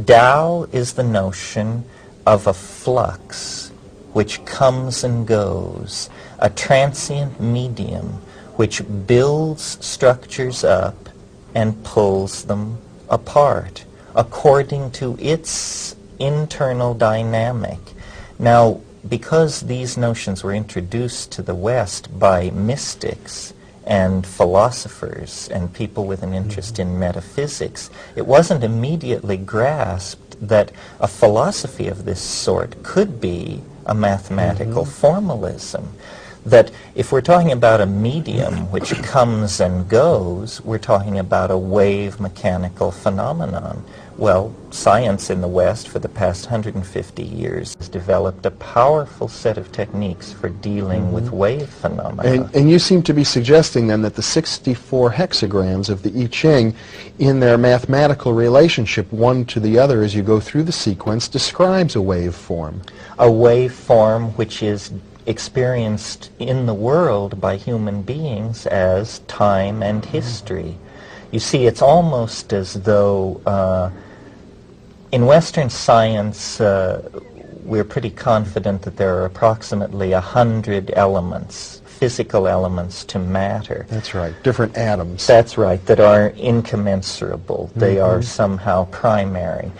Tao is the notion of a flux which comes and goes, a transient medium which builds structures up and pulls them apart according to its internal dynamic. Now, because these notions were introduced to the West by mystics and philosophers and people with an interest in metaphysics, it wasn't immediately grasped that a philosophy of this sort could be a mathematical formalism. That if we're talking about a medium which comes and goes, we're talking about a wave mechanical phenomenon. Well, science in the West for the past 150 years has developed a powerful set of techniques for dealing with wave phenomena. And you seem to be suggesting then that the 64 hexagrams of the I Ching, in their mathematical relationship one to the other as you go through the sequence, describes a wave form. A wave form which is experienced in the world by human beings as time and history. You see, it's almost as though in Western science we're pretty confident that there are approximately 100 elements, physical elements to matter. That's right, different atoms. That's right, that are incommensurable. They are somehow primary.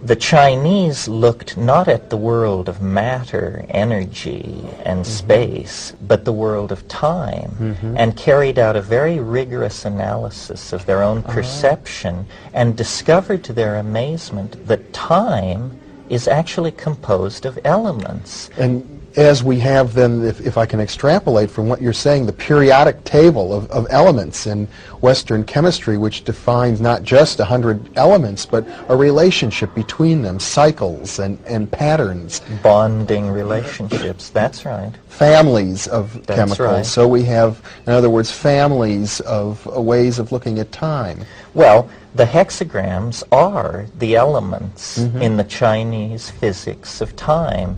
The Chinese looked not at the world of matter, energy, and space, but the world of time, and carried out a very rigorous analysis of their own perception, and discovered to their amazement that time is actually composed of elements. And as we have then, if I can extrapolate from what you're saying, the periodic table of elements in Western chemistry, which defines not just 100 elements, but a relationship between them, cycles and patterns. Bonding relationships, that's right. Families of chemicals. Right. So we have, in other words, families of ways of looking at time. Well, the hexagrams are the elements in the Chinese physics of time.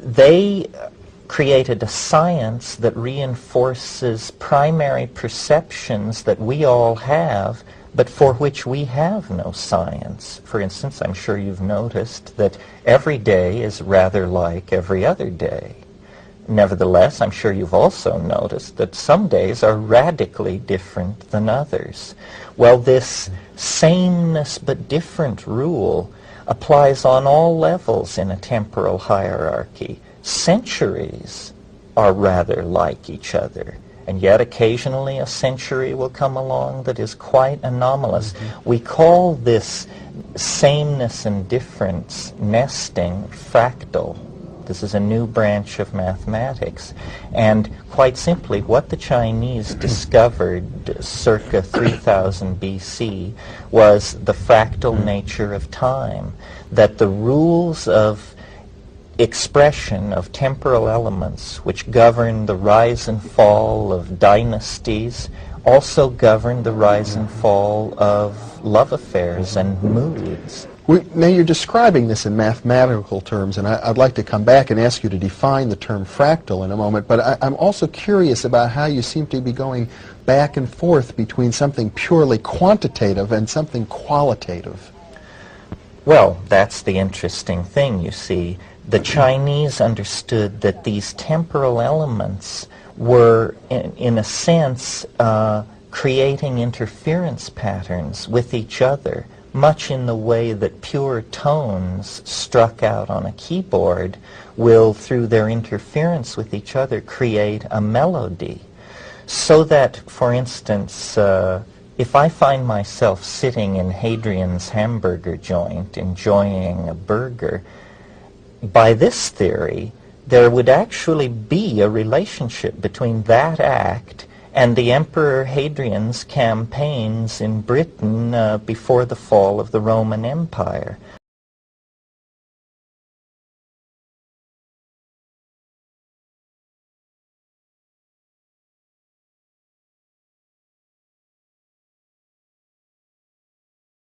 They created a science that reinforces primary perceptions that we all have, but for which we have no science. For instance, I'm sure you've noticed that every day is rather like every other day. Nevertheless, I'm sure you've also noticed that some days are radically different than others. Well, this sameness but different rule applies on all levels in a temporal hierarchy. Centuries are rather like each other, and yet occasionally a century will come along that is quite anomalous. We call this sameness and difference nesting fractal. This is a new branch of mathematics. And quite simply, what the Chinese discovered circa 3000 BC was the fractal nature of time, that the rules of expression of temporal elements which govern the rise and fall of dynasties also govern the rise and fall of love affairs and moods. Now you're describing this in mathematical terms, and I'd like to come back and ask you to define the term fractal in a moment, but I'm also curious about how you seem to be going back and forth between something purely quantitative and something qualitative. Well, that's the interesting thing, you see. The Chinese understood that these temporal elements were, in a sense, creating interference patterns with each other, much in the way that pure tones struck out on a keyboard will, through their interference with each other, create a melody. So that, for instance, if I find myself sitting in Hadrian's hamburger joint enjoying a burger, by this theory, there would actually be a relationship between that act and the Emperor Hadrian's campaigns in Britain before the fall of the Roman Empire.